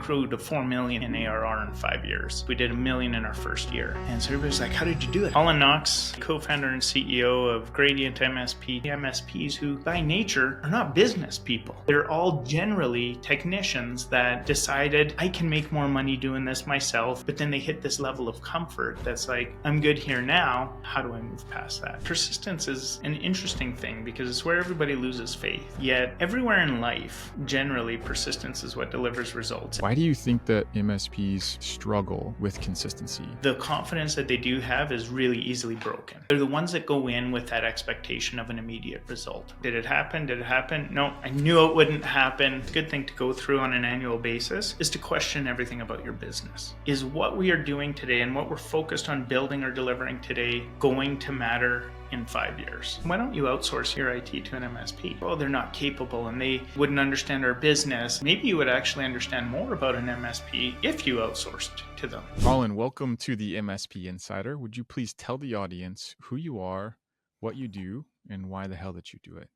grew to 4 million in ARR in 5 years. We did $1 million in our first year. And so everybody's like, how did you do it? Colin Knox, co-founder and CEO of Gradient MSP, MSPs who by nature are not business people. They're all generally technicians that decided I can make more money doing this myself, but then they hit this level of comfort that's like, I'm good here now. How do I move past that? Persistence is an interesting thing because it's where everybody loses faith. Yet everywhere in life, generally persistence is what delivers results. Why do you think that MSPs struggle with consistency? The confidence that they do have is really easily broken. They're the ones that go in with that expectation of an immediate result. Did it happen? Did it happen? No, I knew it wouldn't happen. A good thing to go through on an annual basis is to question everything about your business. Is what we are doing today and what we're focused on building or delivering today going to matter in 5 years? Why don't you outsource your IT to an MSP? Well, they're not capable and they wouldn't understand our business. Maybe you would actually understand more about an MSP if you outsourced to them. Colin, welcome to the MSP Insider. Would you please tell the audience who you are, what you do, and why the hell that you do it?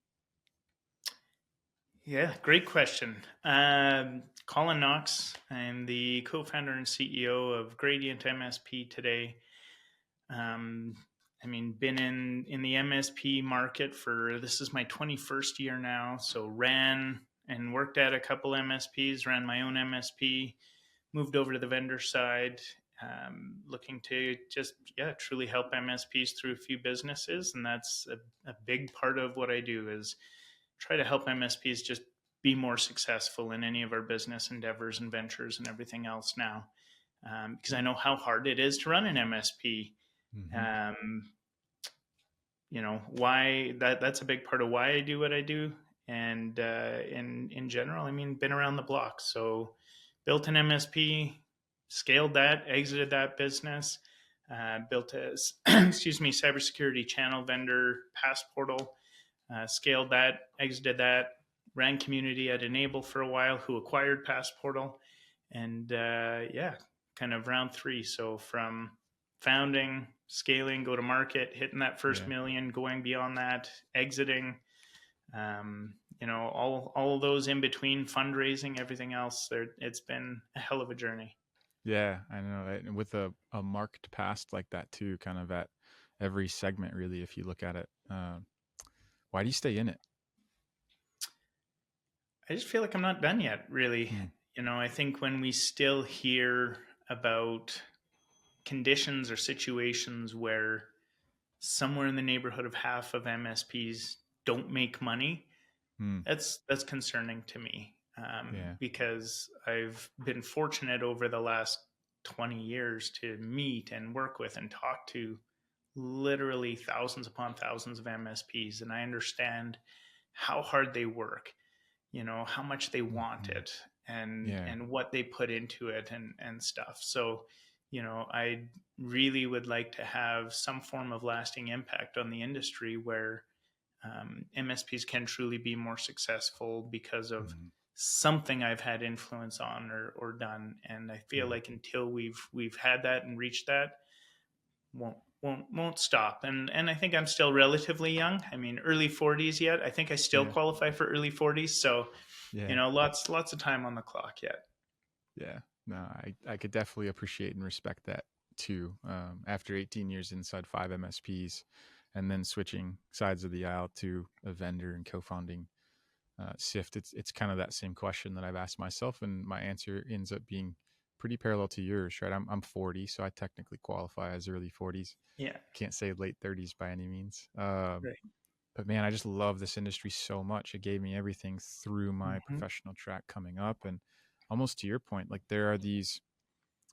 Yeah, great question. Colin Knox. I'm the co-founder and CEO of Gradient MSP today. Been in the MSP market this is my 21st year now. So ran and worked at a couple MSPs, ran my own MSP, moved over to the vendor side, looking to just, truly help MSPs through a few businesses. And that's a big part of what I do is try to help MSPs just be more successful in any of our business endeavors and ventures and everything else now. Because I know how hard it is to run an MSP. Mm-hmm. Why that's a big part of why I do what I do. And in general, been around the block. So built an MSP, scaled that, exited that business, built a cybersecurity channel vendor, Passportal, scaled that, exited that, ran community at Enable for a while, who acquired Passportal, and kind of round 3. So from founding, scaling, go to market, hitting that first million, going beyond that, exiting, all of those in between, fundraising, everything else. It's been a hell of a journey. Yeah, I know. And with a marked past like that too, kind of at every segment, really, if you look at it. Why do you stay in it? I just feel like I'm not done yet, really. I think when we still hear about conditions or situations where somewhere in the neighborhood of half of MSPs don't make money, that's concerning to me. Because I've been fortunate over the last 20 years to meet and work with and talk to literally thousands upon thousands of MSPs. And I understand how hard they work, how much they want it and what they put into it and stuff. So, I really would like to have some form of lasting impact on the industry where MSPs can truly be more successful because of something I've had influence on or done. And I feel like until we've had that and reached that, won't stop. And I think I'm still relatively young. Early 40s yet. I think I still qualify for early 40s. So, lots of time on the clock yet. Yeah, no, I could definitely appreciate and respect that too. After 18 years inside 5 MSPs and then switching sides of the aisle to a vendor and co-founding Sift, it's kind of that same question that I've asked myself, and my answer ends up being pretty parallel to yours, right? I'm 40, so I technically qualify as early 40s. Yeah. Can't say late 30s by any means. Right. But man, I just love this industry so much. It gave me everything through my professional track coming up. And almost to your point, like there are these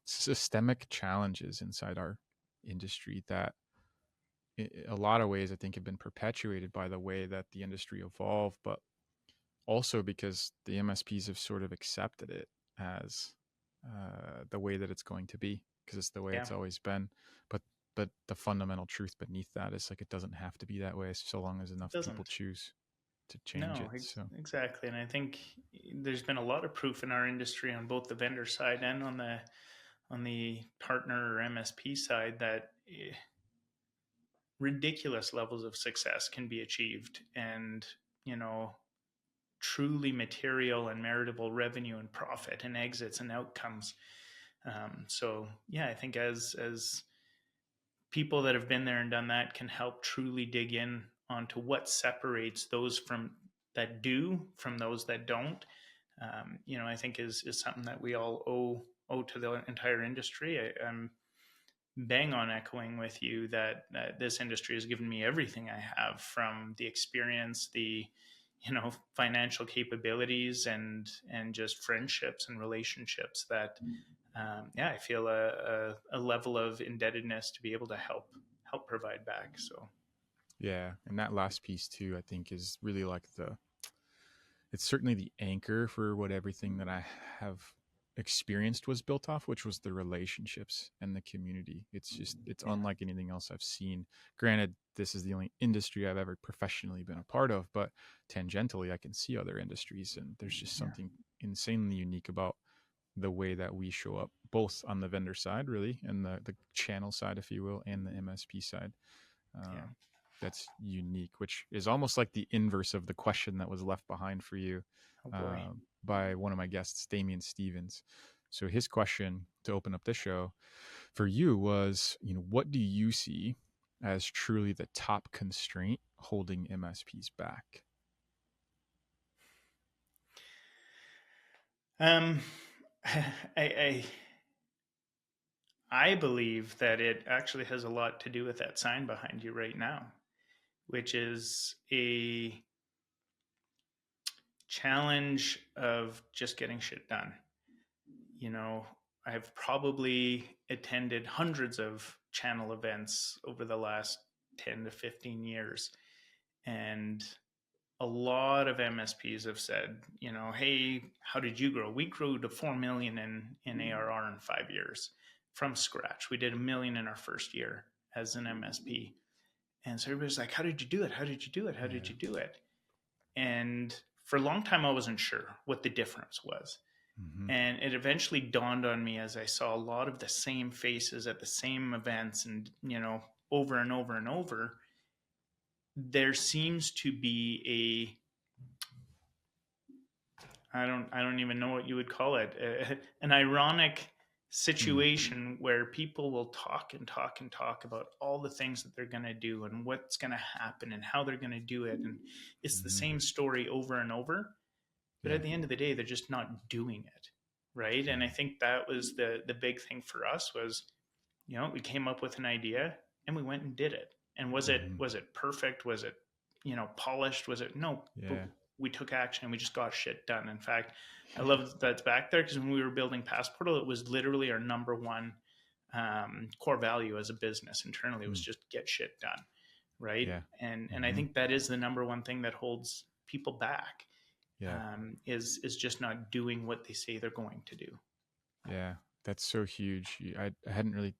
systemic challenges inside our industry that in a lot of ways I think have been perpetuated by the way that the industry evolved, but also because the MSPs have sort of accepted it as the way that it's going to be, because it's the way it's always been. But the fundamental truth beneath that is like it doesn't have to be that way so long as enough people choose to change it. So. Exactly. And I think there's been a lot of proof in our industry on both the vendor side and on the partner or MSP side that ridiculous levels of success can be achieved. And, truly material and meritable revenue and profit and exits and outcomes. So yeah, I think as people that have been there and done that can help truly dig in onto what separates those from that do from those that don't. I think is something that we all owe to the entire industry. I'm bang on echoing with you that this industry has given me everything I have, from the experience, the financial capabilities, and just friendships and relationships that I feel a level of indebtedness to be able to help provide back. So Yeah, and that last piece too, I think, is really like it's certainly the anchor for what everything that I have experienced was built off, which was the relationships and the community. It's yeah, unlike anything else I've seen. Granted, this is the only industry I've ever professionally been a part of, but tangentially I can see other industries, and there's just yeah, something insanely unique about the way that we show up, both on the vendor side really, and the channel side, if you will, and the MSP side. yeah. um, that's unique, which is almost like the inverse of the question that was left behind for you Oh boy. by one of my guests, Damian Stevens. So his question to open up this show for you was, what do you see as truly the top constraint holding MSPs back? Um, I I believe that it actually has a lot to do with that sign behind you right now, which is a challenge of just getting shit done. You know, I've probably attended hundreds of channel events over the last 10 to 15 years. And a lot of MSPs have said, hey, how did you grow? We grew to 4 million in ARR in 5 years from scratch. We did 1 million in our first year as an MSP. And so everybody's like, how did you do it? How did you do it? How did Yeah. you do it? And for a long time, I wasn't sure what the difference was. Mm-hmm. And it eventually dawned on me as I saw a lot of the same faces at the same events and, over and over and over. There seems to be I don't even know what you would call it, an ironic Mm. situation where people will talk and talk and talk about all the things that they're going to do and what's going to happen and how they're going to do it, and it's the Mm-hmm. same story over and over, but Yeah. at the end of the day they're just not doing it right. And I Yeah. think that was the big thing for us was, we came up with an idea and we went and did it. And was it Mm-hmm. was it perfect? Was it, polished? Was it no? But Yeah. we took action and we just got shit done. In fact, I love that that's back there, because when we were building Passportal, it was literally our number one core value as a business internally was Mm. just get shit done, right? Yeah. And I Mm-hmm. think that is the number one thing that holds people back, Yeah. is just not doing what they say they're going to do. Yeah. That's so huge. I hadn't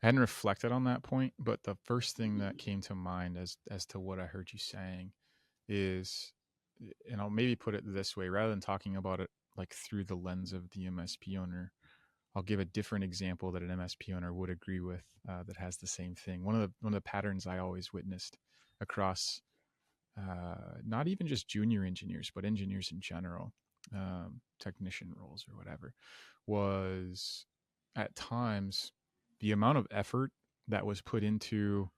reflected on that point, but the first thing that came to mind as to what I heard you saying is, and I'll maybe put it this way, rather than talking about it like through the lens of the MSP owner, I'll give a different example that an MSP owner would agree with, that has the same thing. One of the patterns I always witnessed across, not even just junior engineers, but engineers in general, technician roles or whatever, was at times the amount of effort that was put into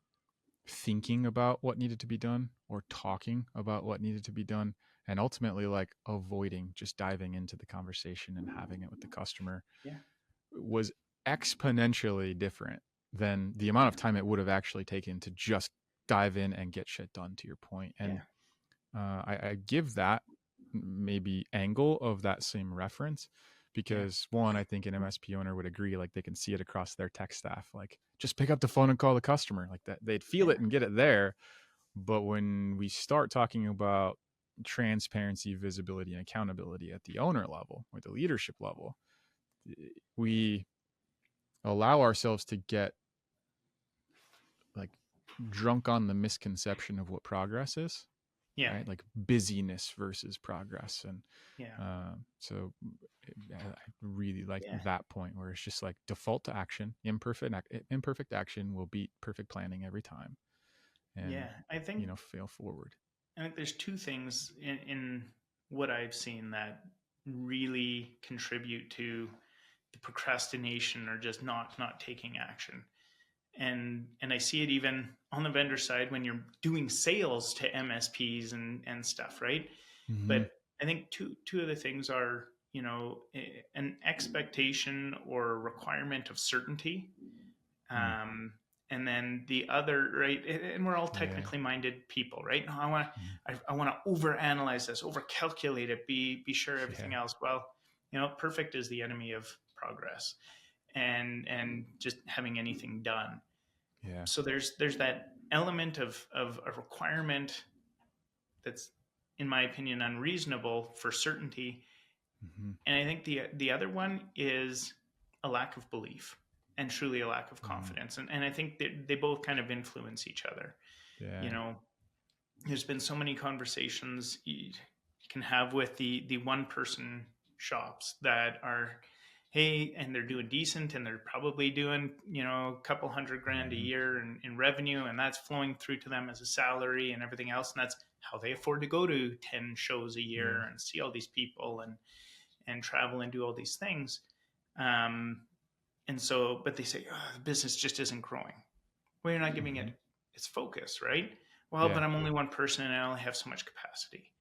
thinking about what needed to be done or talking about what needed to be done, and ultimately like avoiding just diving into the conversation and having it with the customer, Yeah, was exponentially different than the amount of time it would have actually taken to just dive in and get shit done, to your point. And yeah, I give that maybe angle of that same reference yeah, because, one, I think an MSP owner would agree, like they can see it across their tech staff, like just pick up the phone and call the customer, like that they'd feel yeah, it and get it there. But when we start talking about transparency, visibility, and accountability at the owner level or the leadership level, we allow ourselves to get like drunk on the misconception of what progress is, yeah, right? Like busyness versus progress. And yeah, so I really like yeah. that point where it's just like default to action. Imperfect action will beat perfect planning every time, and Yeah, I think fail forward. I think there's two things in what I've seen that really contribute to the procrastination or just not taking action. And I see it even on the vendor side when you're doing sales to MSPs and stuff, right? Mm-hmm. But I think two of the things are, an expectation or requirement of certainty, Mm. and then the other, right, and we're all Yeah. technically minded people, right? No, Mm. I want to overanalyze this, over calculate it, be sure everything Yeah. else. Well, perfect is the enemy of progress, and just having anything done. Yeah. So there's that element of a requirement that's, in my opinion, unreasonable for certainty. Mm-hmm. And I think the other one is a lack of belief, and truly a lack of Mm. confidence. And I think that they both kind of influence each other. You Yeah. know, there's been so many conversations you can have with the one person shops that are, hey, and they're doing decent, and they're probably doing, a couple $100,000 a Mm-hmm. year in revenue, and that's flowing through to them as a salary and everything else. And that's how they afford to go to 10 shows a year Yeah. and see all these people and travel and do all these things. Um, and so, but they say, oh, the business just isn't growing. Well, you're not giving Mm-hmm. it its focus, right? Well, Yeah. but I'm only one person and I only have so much capacity.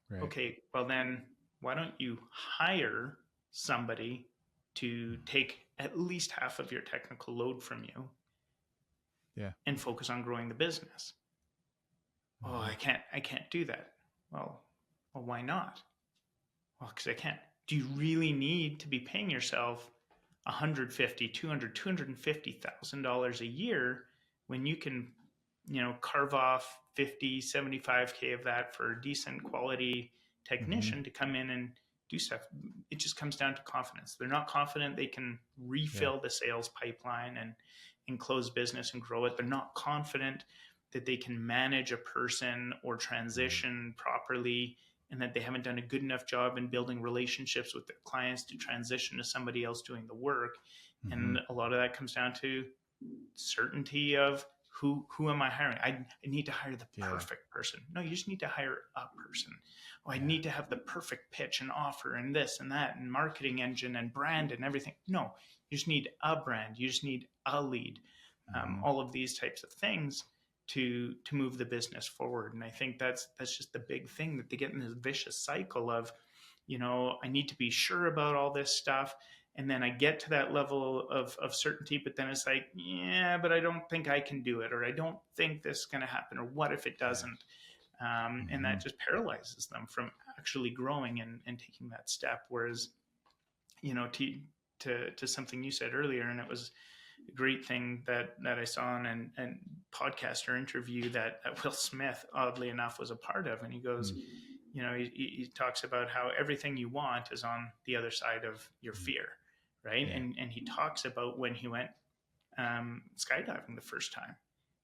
Right. Okay, well then why don't you hire somebody to Mm. take at least half of your technical load from you Yeah. and focus on growing the business? Oh, Mm-hmm. I can't do that. Well, why not? Well, because I can't. Do you really need to be paying yourself 150, 200, $250,000 a year when you can, carve off 50, 75K of that for a decent quality Mm-hmm. technician to come in and do stuff? It just comes down to confidence. They're not confident they can Yeah. refill the sales pipeline and close business and grow it. They're not confident that they can manage a person or Mm. transition properly, and that they haven't done a good enough job in building relationships with their clients to transition to somebody else doing the work. Mm-hmm. And a lot of that comes down to certainty of who am I hiring? I need to hire the Yeah. perfect person. No, you just need to hire a person. Oh, I Yeah. need to have the perfect pitch and offer and this and that and marketing engine and brand and everything. No, you just need a brand. You just need a lead. Mm-hmm. All of these types of things to move the business forward. And I think that's just the big thing, that they get in this vicious cycle of, I need to be sure about all this stuff. And then I get to that level of certainty, but then it's like, yeah, but I don't think I can do it, or I don't think this is going to happen, or what if it Yeah. doesn't? And Mm-hmm. that just paralyzes them from actually growing and taking that step. Whereas, to something you said earlier, and it was a great thing that I saw in an podcaster interview that Will Smith, oddly enough, was a part of. And he goes, Mm. he talks about how everything you want is on the other side of your Mm. fear, right? Yeah. And he talks about when he went skydiving the first time. And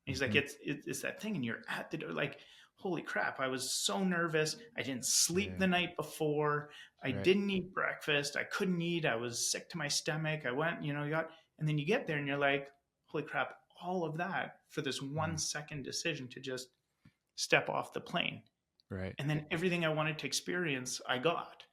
he's like, Mm-hmm. it's that thing, and you're at the door, like, holy crap! I was so nervous. I didn't sleep Yeah. the night before. I Right. didn't eat breakfast. I couldn't eat. I was sick to my stomach. I went, and then you get there and you're like, holy crap! All of that for this one Mm. second decision to just step off the plane, Right. and then everything I wanted to experience, I got.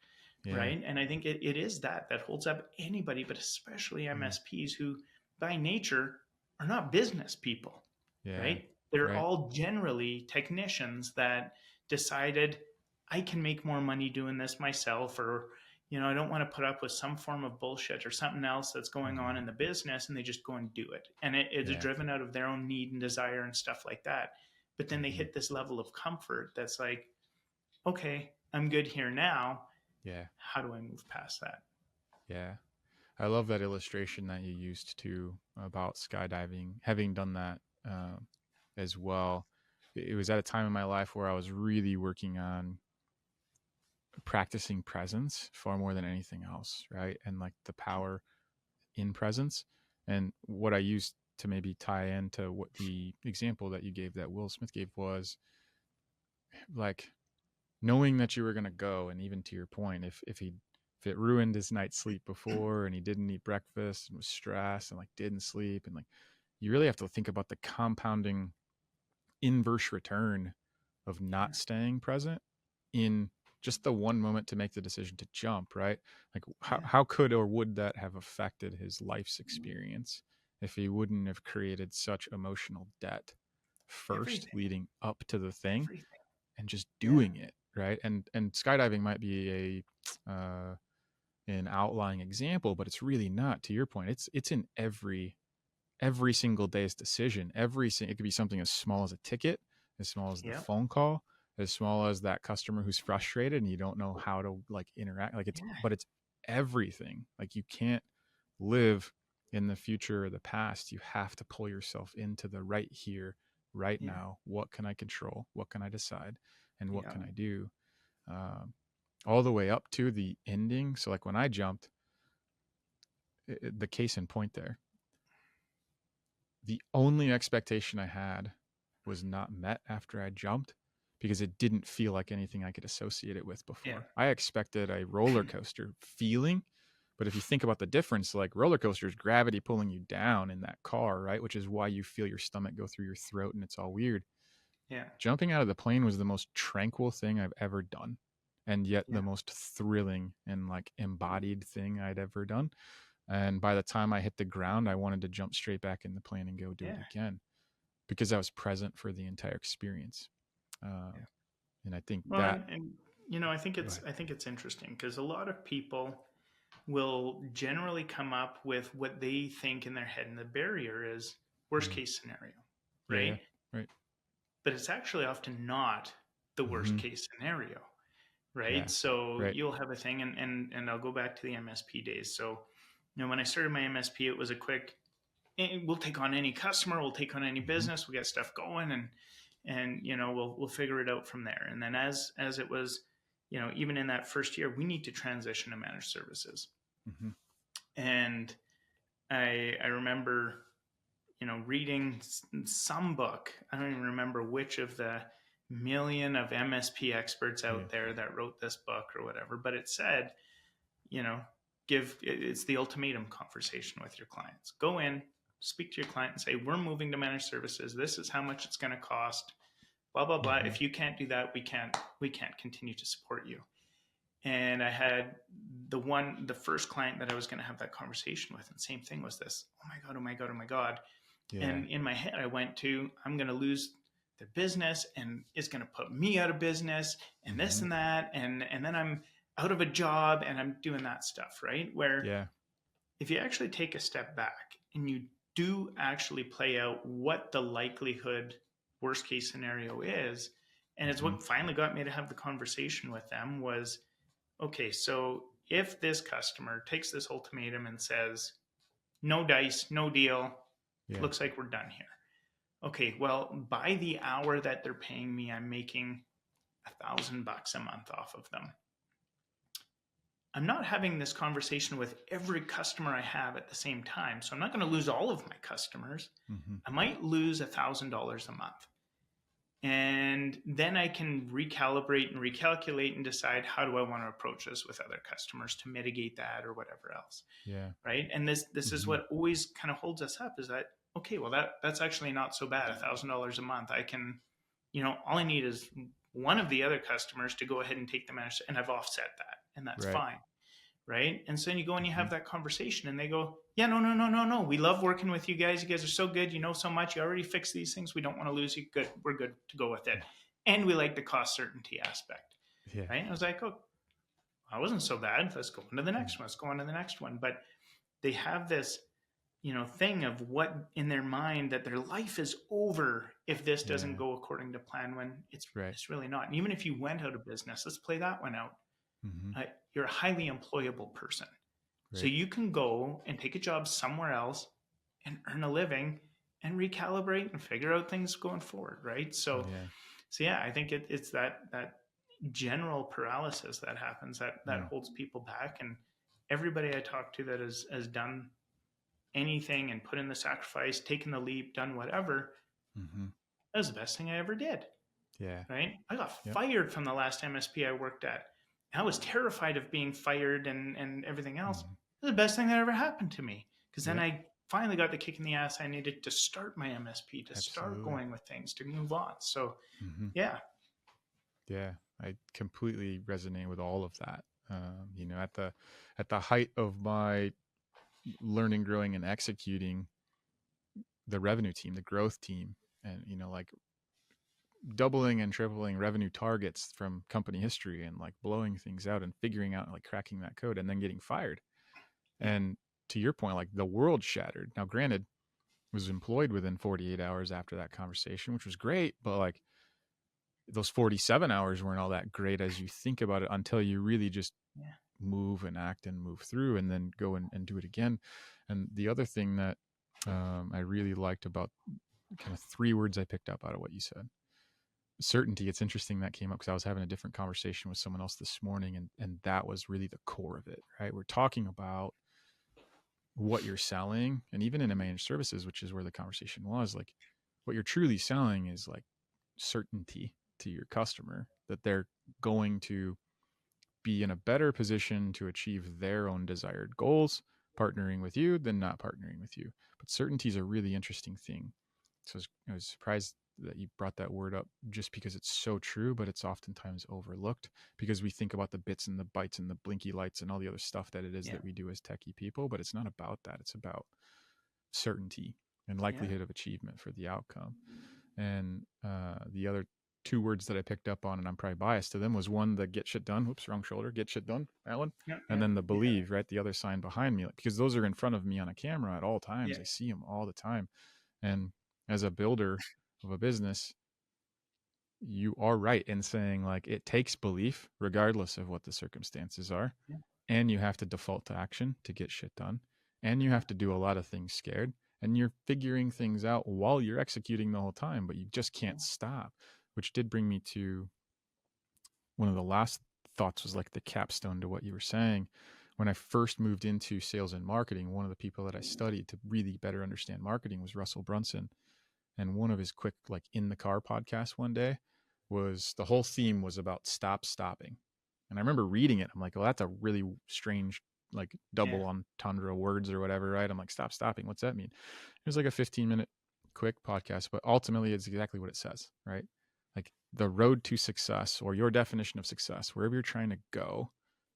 Yeah. Right. And I think it is that holds up anybody, but especially Mm. MSPs, who by nature are not business people, Yeah. right? They're Right. all generally technicians that decided, I can make more money doing this myself, or, I don't want to put up with some form of bullshit or something else that's going on Mm-hmm. in the business, and they just go and do it. And it's Yeah. driven out of their own need and desire and stuff like that. But then they Mm-hmm. hit this level of comfort that's like, okay, I'm good here now. Yeah. How do I move past that? Yeah. I love that illustration that you used too about skydiving, having done that as well. It was at a time in my life where I was really working on practicing presence far more than anything else, right? And like the power in presence. And what I used to maybe tie into what the example that you gave, that Will Smith gave, was like knowing that you were going to go. And even to your point, if it ruined his night's sleep before and he didn't eat breakfast and was stressed and like didn't sleep, and like you really have to think about the compounding inverse return of not staying present in just the one moment to make the decision to jump, right? Like how could or would that have affected his life's experience if he wouldn't have created such emotional debt first Everything. leading up to the thing Everything. and just Yeah. doing it, right? And skydiving might be an outlying example, but it's really not. To your point, it's in every single day's decision. It could be something as small as a ticket, as small as the Yep. phone call, as small as that customer who's frustrated and you don't know how to like interact. Like Yeah. but it's everything. Like you can't live in the future or the past. You have to pull yourself into the right here, right Yeah. now. What can I control? What can I decide? And what Yeah. can I do? Um, all the way up to the ending. So like when I jumped, the case in point there, the only expectation I had was not met after I jumped because it didn't feel like anything I could associate it with Yeah. before. I expected a roller coaster feeling, but if you think about the difference, like roller coasters, gravity pulling you down in that car, right? Which is why you feel your stomach go through your throat and it's all weird. Yeah. Jumping out of the plane was the most tranquil thing I've ever done, and yet Yeah. the most thrilling and like embodied thing I'd ever done. And by the time I hit the ground, I wanted to jump straight back in the plane and go do it Yeah. again because I was present for the entire experience. Yeah. And I think Well, that, and you know, go ahead. I think it's interesting because a lot of people will generally come up with what they think in their head, and the barrier is worst Mm, case scenario, yeah, yeah, right? right. But it's actually often not the worst Hmm. case scenario, Yeah, right? So right. you'll have a thing, and I'll go back to the MSP days. So, you know, when I started my MSP, it was a quick, we'll take on any customer, we'll take on any Hmm. business, we got stuff going, and you know, we'll figure it out from there. And then as it was, you know, even in that first year, we need to transition to managed services. Hmm. And I remember, you know, reading some book. I don't even remember which of the million of MSP experts Yeah. out there that wrote this book or whatever, but it said, you know, it's the ultimatum conversation with your clients. Go in, speak to your client and say, we're moving to managed services. This is how much it's going to cost. Blah blah blah. Hmm. If you can't do that, we can't continue to support you. And I had the first client that I was going to have that conversation with, and same thing was this. Oh my god! Oh my god! Oh my god! Yeah. And in my head, I went to, I'm going to lose their business, and it's going to put me out of business, and this Hmm. and that, and then I'm out of a job, and I'm doing that stuff, right? Where Yeah. if you actually take a step back and you do actually play out what the likelihood worst case scenario is, and it's Hmm. what finally got me to have the conversation with them was, okay, so if this customer takes this ultimatum and says, no dice, no deal, Yeah. looks like we're done here. Okay, well, by the hour that they're paying me, I'm making $1,000 a month off of them. I'm not having this conversation with every customer I have at the same time. So I'm not going to lose all of my customers. Hmm. I might lose $1,000 a month. And then I can recalibrate and recalculate and decide how do I want to approach this with other customers to mitigate that or whatever else. Yeah. Right. And this is Hmm. what always kind of holds us up is that, okay, well, that's actually not so bad. $1,000 a month. I can, you know, all I need is one of the other customers to go ahead and take the managed, and I've offset that, and that's Right. fine. Right. And so then you go and you Hmm. have that conversation, and they go, yeah, no, no, no, no, no. We love working with you guys. You guys are so good. You know so much. You already fixed these things. We don't want to lose you. Good. We're good to go with it. And we like the cost certainty aspect. Yeah. Right. I was like, oh, I wasn't so bad. Let's go on to the next one. Let's go on to the next one. But they have this, you know, thing of what in their mind that their life is over if this doesn't Yeah. go according to plan, when Right. it's really not. And even if you went out of business, let's play that one out. Hmm. You're a highly employable person. So Right. you can go and take a job somewhere else and earn a living and recalibrate and figure out things going forward, right? Yeah. So yeah, I think it's that general paralysis that happens that Mm. holds people back. And everybody I talk to that has done anything and put in the sacrifice, taken the leap, done whatever, Hmm. that was the best thing I ever did, Yeah. right? I got Yep. fired from the last MSP I worked at. I was terrified of being fired and everything else. Hmm. It was the best thing that ever happened to me, because then Yep. I finally got the kick in the ass I needed to start my MSP, to start Absolutely. going with things, to move on. So Hmm. yeah, Yeah, I completely resonate with all of that. At the height of my learning, growing, and executing, the revenue team, the growth team, and like doubling and tripling revenue targets from company history, and like blowing things out and figuring out like cracking that code, and then getting fired. Yeah. And to your point, like the world shattered. Now, granted, was employed within 48 hours after that conversation, which was great, but like those 47 hours weren't all that great as you think about it until you really just Yeah. move and act and move through and then go and do it again. And the other thing that I really liked about kind of three words I picked up out of what you said: certainty. It's interesting that came up because I was having a different conversation with someone else this morning, and that was really the core of it, right? We're talking about what you're selling, and even in a managed services, which is where the conversation was, like what you're truly selling is like certainty to your customer that they're going to be in a better position to achieve their own desired goals partnering with you than not partnering with you. But certainty is a really interesting thing. So I was surprised that you brought that word up, just because it's so true, but it's oftentimes overlooked because we think about the bits and the bytes and the blinky lights and all the other stuff that it is Yeah. that we do as techie people. But it's not about that. It's about certainty and Yeah. likelihood of achievement for the outcome. And the other two words that I picked up on, and I'm probably biased to them, was one, the get shit done. Whoops, wrong shoulder. Get shit done. That one. Yeah. And Yeah. then the believe, right? The other sign behind me, like, because those are in front of me on a camera at all times. Yeah. I see them all the time. And as a builder of a business, you are right in saying like it takes belief regardless of what the circumstances are. Yeah. And you have to default to action to get shit done. And you have to do a lot of things scared. And you're figuring things out while you're executing the whole time, but you just can't stop. Which did bring me to one of the last thoughts, was like the capstone to what you were saying. When I first moved into sales and marketing, one of the people that I studied to really better understand marketing was Russell Brunson. And one of his quick, like in the car podcasts one day, was the whole theme was about stop stopping. And I remember reading it. I'm like, well, that's a really strange, like Yeah. double entendre words or whatever, right? I'm like, stop stopping. What's that mean? It was like a 15-minute quick podcast, but ultimately it's exactly what it says, right? Like the road to success, or your definition of success, wherever you're trying to go,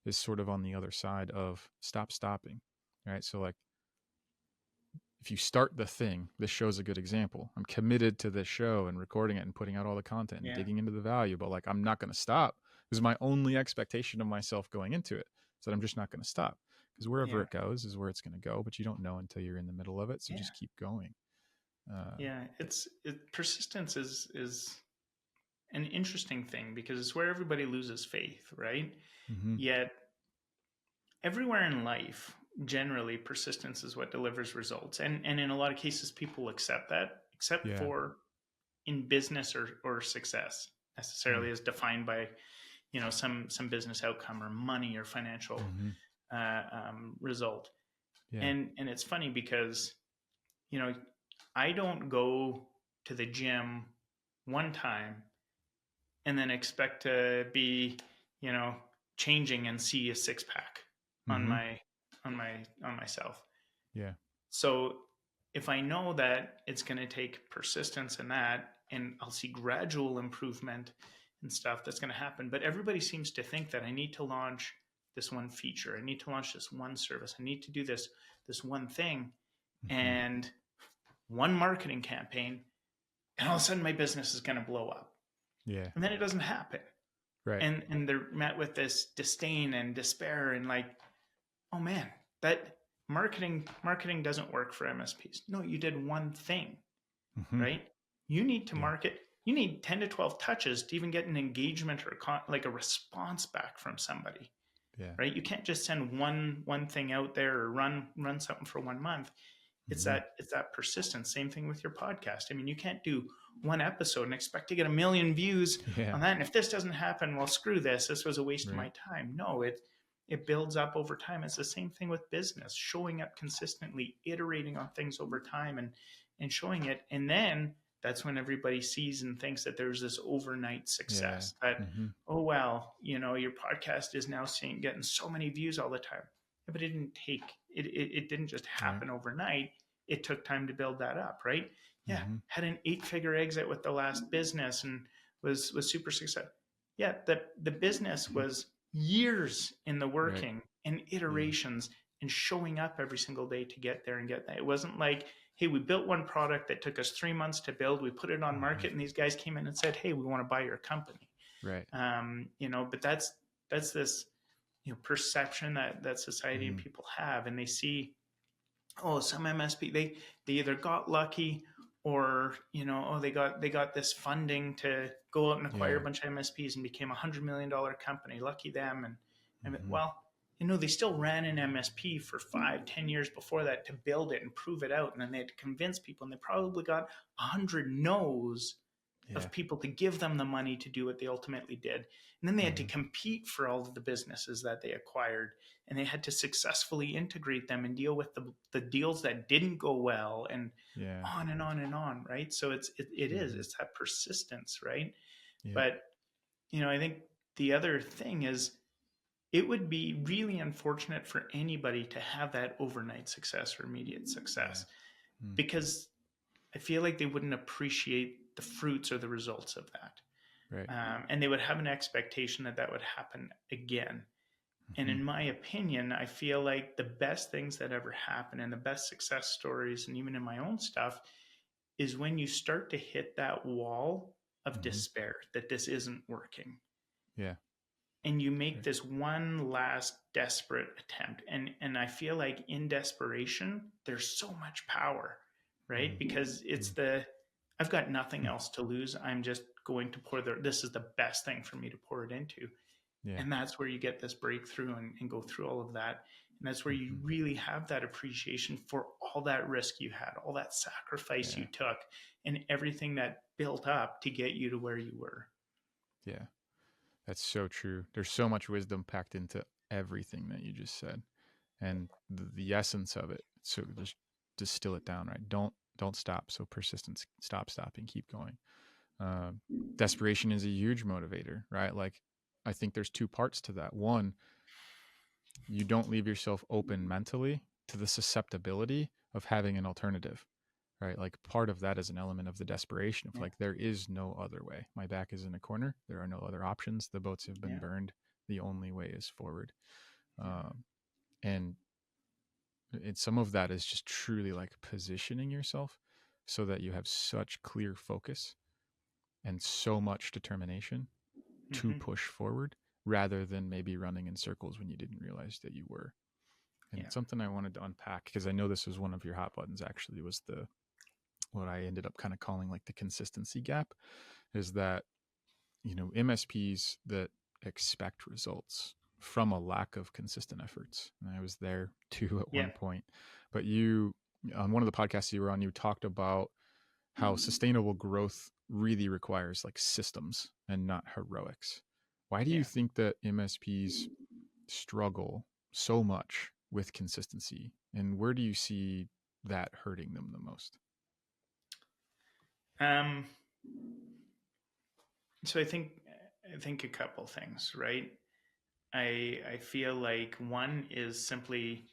is sort of on the other side of stop stopping, right? So like, if you start the thing, this show's a good example. I'm committed to this show and recording it and putting out all the content and Yeah. digging into the value, but like, I'm not going to stop. This is my only expectation of myself going into it, so that I'm just not going to stop, because wherever Yeah. it goes is where it's going to go, but you don't know until you're in the middle of it. So Yeah. just keep going. Yeah. Persistence is an interesting thing because it's where everybody loses faith, right? Mm-hmm. Yet everywhere in life, generally persistence is what delivers results. And in a lot of cases people accept that, except Yeah. for in business or success necessarily Mm-hmm. as defined by, some business outcome or money or financial Mm-hmm. result. Yeah. And it's funny because, I don't go to the gym one time and then expect to be, you know, changing and see a six pack on Mm-hmm. on myself. Yeah. So if I know that it's going to take persistence in that, and I'll see gradual improvement and stuff that's going to happen, but everybody seems to think that I need to launch this one feature, I need to launch this one service, I need to do this one thing, Mm-hmm. and one marketing campaign, and all of a sudden my business is going to blow up. Yeah. And then it doesn't happen. Right. And they're met with this disdain and despair and like, oh man, that marketing doesn't work for MSPs. No, you did one thing, Mm-hmm. right? You need to Yeah. market. You need 10 to 12 touches to even get an engagement or like a response back from somebody, Yeah. right? You can't just send one thing out there or run something for 1 month. It's Mm-hmm. that persistence. Same thing with your podcast. I mean, you can't do one episode and expect to get 1 million views Yeah. on that. And if this doesn't happen, well, screw this. This was a waste of Right. my time. No, it builds up over time. It's the same thing with business, showing up consistently, iterating on things over time and showing it. And then that's when everybody sees and thinks that there's this overnight success that, Mm-hmm. oh, well, your podcast is now getting so many views all the time. But it didn't take, it didn't just happen overnight. It took time to build that up, right? Yeah. Mm-hmm. Had an 8-figure exit with the last business and was super successful. yeah, the business was years in the Right. working and Yeah. iterations and showing up every single day to get there and get that. It wasn't like, hey, we built one product that took us 3 months to build. We put it on Hmm. market, and these guys came in and said, hey, we want to buy your company. Right. But that's this perception that society and Hmm. people have, and they see, oh, some MSP, they either got lucky, or oh, they got this funding to go out and acquire a Yeah. bunch of MSPs and became $100 million company. Lucky them. And Hmm. well, they still ran an MSP for 5-10 years before that to build it and prove it out, and then they had to convince people, and they probably got 100 no's Yeah. of people to give them the money to do what they ultimately did. And then they had to Hmm. compete for all of the businesses that they acquired, and they had to successfully integrate them and deal with the deals that didn't go well, and Yeah. on and on and on, right? So Hmm. it's that persistence, right? Yeah. But I think the other thing is, it would be really unfortunate for anybody to have that overnight success or immediate Yeah. success, Mm. because I feel like they wouldn't appreciate the fruits or the results of that. Right. And they would have an expectation that that would happen again. And Hmm. in my opinion, I feel like the best things that ever happen and the best success stories, and even in my own stuff, is when you start to hit that wall of Hmm. despair that this isn't working, Yeah. and you make Right. this one last desperate attempt. And I feel like in desperation there's so much power, right? Mm. Because it's Mm. the, I've got nothing Mm. else to lose, I'm just going to pour this is the best thing for me to pour it into. Yeah. And that's where you get this breakthrough, and go through all of that. And that's where you Hmm. really have that appreciation for all that risk you had, all that sacrifice you Yeah. took, and everything that built up to get you to where you were. Yeah. That's so true. There's so much wisdom packed into everything that you just said, and the essence of it. So just distill it down, right? Don't stop. So persistence. Stop stopping. Keep going. Uh, Desperation is a huge motivator, right? Like, I think there's two parts to that. One, you don't leave yourself open mentally to the susceptibility of having an alternative, right? Like, part of that is an element of the desperation of Yeah. like, there is no other way. My back is in a corner. There are no other options. The boats have been Yeah. burned. The only way is forward. Yeah. Um, and some of that is just truly like positioning yourself so that you have such clear focus and so much determination to Mm-hmm. push forward rather than maybe running in circles when you didn't realize that you were. And Yeah. something I wanted to unpack, because I know this was one of your hot buttons actually, was the what I ended up kind of calling like the consistency gap, is that, MSPs that expect results from a lack of consistent efforts. And I was there too at Yeah. one point. But you, on one of the podcasts you were on, you talked about how sustainable growth really requires like systems and not heroics. Why do you Yeah. think that MSPs struggle so much with consistency? And where do you see that hurting them the most? Um, so I think a couple things, right? I feel like one is simply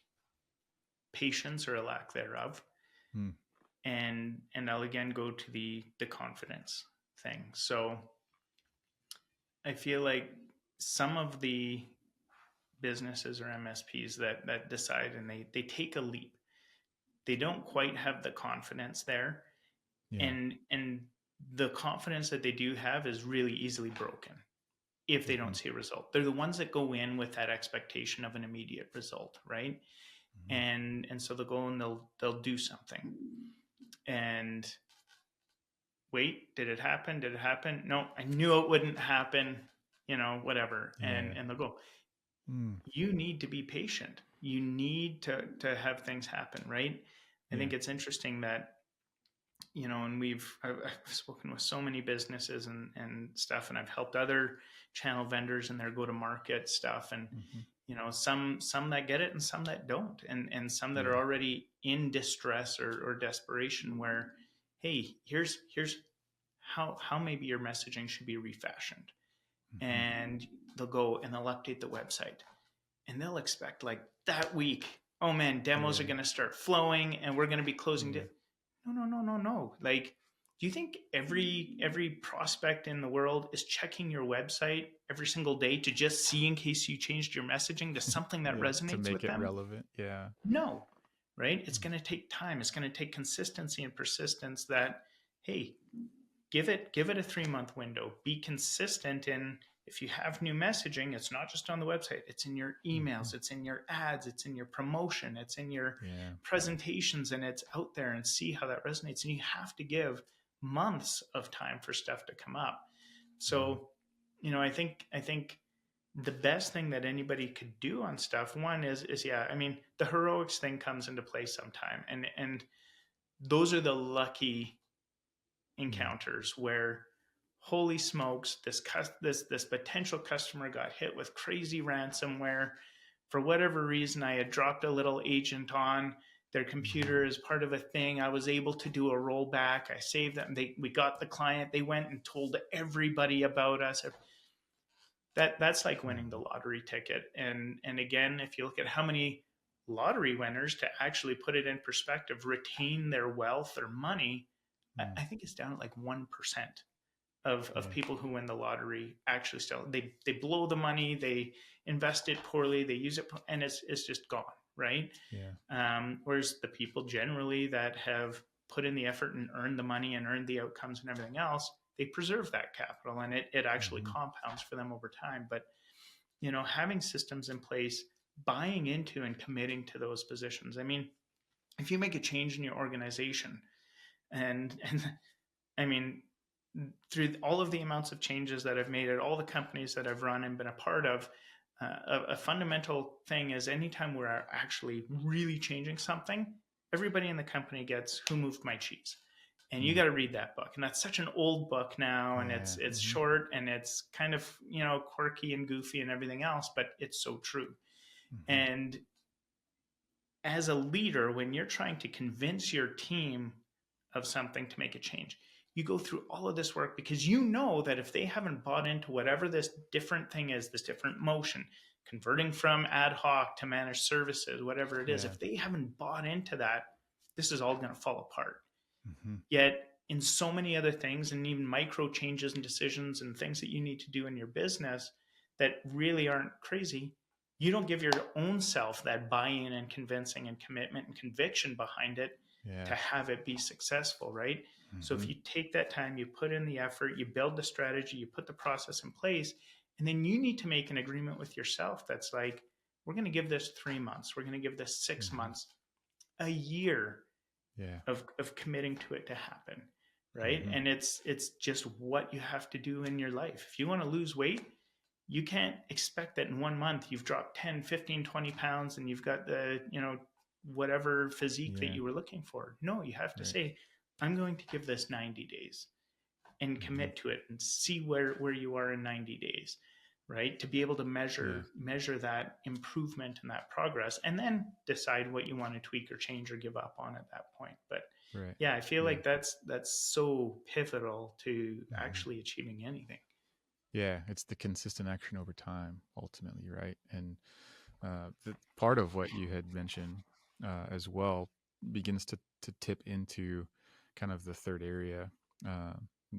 patience or a lack thereof. Hmm. And I'll again go to the confidence thing. So I feel like some of the businesses or MSPs that decide, and they take a leap, they don't quite have the confidence there, Yeah. and the confidence that they do have is really easily broken if they Mm-hmm. don't see a result. They're the ones that go in with that expectation of an immediate result, right? Mm-hmm. And so they'll go and they'll do something, and wait, did it happen? Did it happen? No, I knew it wouldn't happen, whatever. And Yeah. and they'll go, Mm. you need to be patient. You need to have things happen, right? I Yeah. think it's interesting that, and I've spoken with so many businesses and stuff, and I've helped other channel vendors in their go to market stuff, and Mm-hmm. some that get it and some that don't, and some that are Yeah. already in distress or desperation, where, hey, here's how maybe your messaging should be refashioned. Mm-hmm. And they'll go and they'll update the website, and they'll expect like that week, oh man, demos are Yeah. going to start flowing and we're going to be closing Yeah. no, no, no, no, no. Like, Do you think every prospect in the world is checking your website every single day to just see in case you changed your messaging to something that Yeah, to resonates make with it them? relevant. Yeah. No, right? It's Mm. going to take time. It's going to take consistency and persistence that, hey, give it a 3-month window. Be consistent in, if you have new messaging, it's not just on the website, it's in your Mhm. emails, it's in your ads, it's in your promotion, it's in your Yeah. presentations, and it's out there, and see how that resonates. And you have to give months of time for stuff to come up. Mhm. So, I think the best thing that anybody could do on stuff, one is yeah, I mean, the heroics thing comes into play sometime, and those are the lucky Mm. encounters where, holy smokes, this potential customer got hit with crazy ransomware. For whatever reason, I had dropped a little agent on their Mhm. computer as part of a thing. I was able to do a rollback. I saved them. We got the client. They went and told everybody about us. That's like winning the Mhm. lottery ticket. And again, if you look at how many lottery winners, to actually put it in perspective, retain their wealth or money, Mm. I think it's down at like 1% of Yeah. people who win the lottery actually still, they blow the money, they invest it poorly, they use it, and it's just gone, right? Yeah. Whereas the people generally that have put in the effort and earned the money and earned the outcomes and everything else, they preserve that capital, and it actually Mhm. compounds for them over time. But having systems in place, buying into and committing to those positions. I mean, if you make a change in your organization, and I mean, through all of the amounts of changes that I've made at all the companies that I've run and been a part of, a fundamental thing is, anytime we're actually really changing something, everybody in the company gets "Who Moved My Cheese?" And you Mm. got to read that book. And that's such an old book now, and Yeah. it's Mhm. short, and it's kind of quirky and goofy and everything else, but it's so true. Mhm. And as a leader, when you're trying to convince your team of something to make a change, you go through all of this work because you know that if they haven't bought into whatever this different thing is, this different motion, converting from ad hoc to managed services, whatever it is, Yeah. if they haven't bought into that, this is all going to fall apart. Mhm. Yet, in so many other things, and even micro changes and decisions and things that you need to do in your business that really aren't crazy, you don't give your own self that buy-in and convincing and commitment and conviction behind it Yeah. to have it be successful, right? So if Mhm. you take that time, you put in the effort, you build the strategy, you put the process in place, and then you need to make an agreement with yourself that's like, we're going to give this 3 months, we're going to give this six Mhm. months, a year Yeah. of committing to it to happen, right? Mhm. And it's just what you have to do in your life. If you want to lose weight, you can't expect that in 1 month you've dropped 10, 15, 20 pounds and you've got the whatever physique that Yeah. you were looking for. No, you have to Right. say, I'm going to give this 90 days and Mhm. commit to it and see where you are in 90 days, right? To be able to Yeah. measure that improvement and that progress, and then decide what you want to tweak or change or give up on at that point. But Right. yeah, I feel Yeah. like that's so pivotal to Mhm. actually achieving anything. Yeah. It's the consistent action over time, ultimately, right? And the part of what you had mentioned as well begins to tip into kind of the third area uh,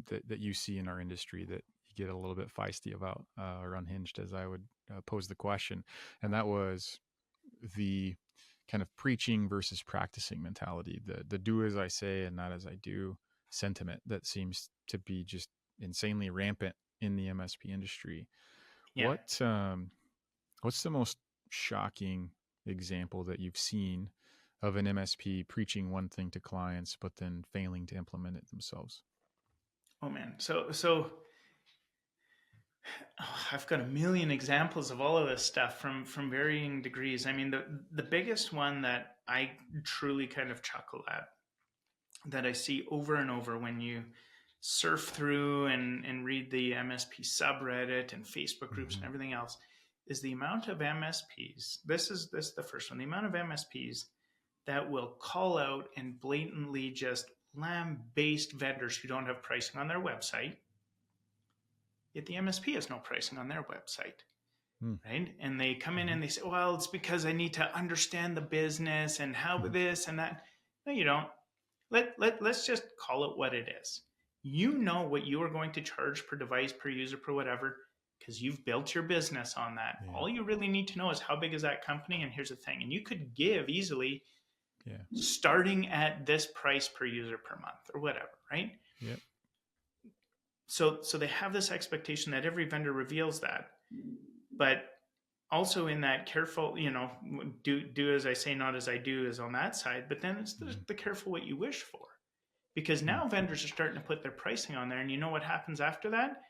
that you see in our industry that you get a little bit feisty about or unhinged, as I would pose the question, and that was the kind of preaching versus practicing mentality, the do as I say and not as I do sentiment that seems to be just insanely rampant in the MSP industry. Yeah. What's the most shocking example that you've seen of an MSP preaching one thing to clients but then failing to implement it themselves? Oh man. So I've got a million examples of all of this stuff from varying degrees. I mean, the biggest one that I truly kind of chuckle at, that I see over and over when you surf through and read the MSP subreddit and Facebook groups and Mm-hmm. everything else, is the amount of MSPs. This is the first one. The amount of MSPs that will call out and blatantly just lambaste vendors who don't have pricing on their website. Yet the MSP has no pricing on their website, right? And they come in Mm-hmm. and they say, well, it's because I need to understand the business and how this and that. No, you don't. Let's just call it what it is. You know what you are going to charge per device, per user, per whatever, because you've built your business on that. Yeah. All you really need to know is how big is that company, and here's the thing. And you could give easily starting at this price per user per month or whatever, right? Yep. So they have this expectation that every vendor reveals that, but also in that careful, do as I say, not as I do is on that side. But then it's the careful what you wish for, because now vendors are starting to put their pricing on there, and you know what happens after that?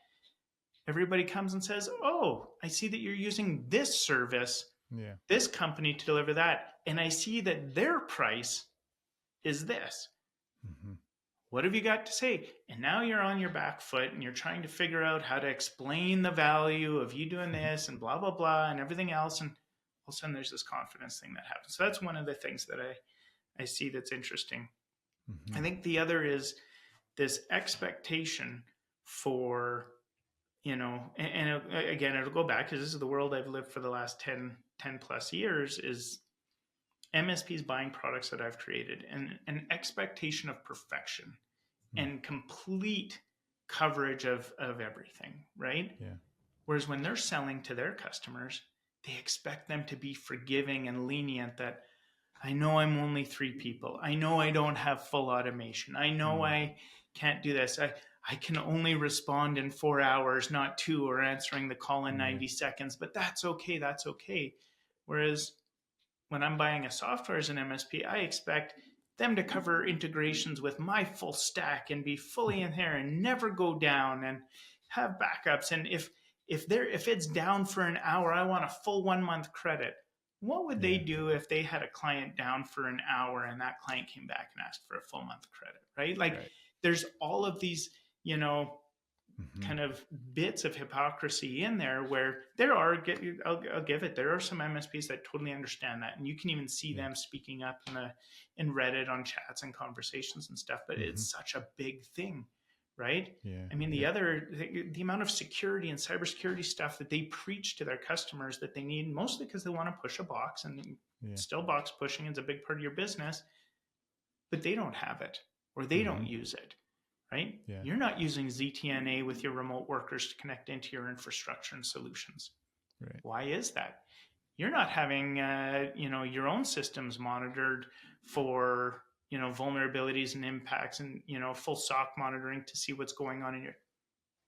Everybody comes and says, "Oh, I see that you're using this service, this company to deliver that, and I see that their price is this. What have you got to say?" And now you're on your back foot and you're trying to figure out how to explain the value of you doing this and blah, blah, blah, and everything else. And all of a sudden there's this confidence thing that happens. So that's one of the things that I see that's interesting. I think the other is this expectation for, and again, it'll go back because this is the world I've lived for the last 10 plus years, is MSPs buying products that I've created, and an expectation of perfection and complete coverage of everything, right? Yeah. Whereas when they're selling to their customers, they expect them to be forgiving and lenient, that I know I'm only 3 people. I know I don't have full automation. I know I can't do this. I can only respond in 4 hours, not 2, or answering the call in 90 seconds, but that's okay. That's okay. Whereas when I'm buying a software as an MSP, I expect them to cover integrations with my full stack and be fully in there and never go down and have backups. And if it's down for an hour, I want a full 1 month credit. What would they do if they had a client down for an hour and that client came back and asked for a full month credit, right? Like there's all of these, kind of bits of hypocrisy in there, where I'll give it, there are some MSPs that totally understand that, and you can even see them speaking up in Reddit on chats and conversations and stuff. But it's such a big thing, right? I mean, the amount of security and cybersecurity stuff that they preach to their customers that they need, mostly because they want to push a box, and still box pushing is a big part of your business, but they don't have it, or they don't use it. Right? You're not using ZTNA with your remote workers to connect into your infrastructure and solutions. Right. Why is that? You're not having, your own systems monitored for, vulnerabilities and impacts, and, full SOC monitoring to see what's going on in your.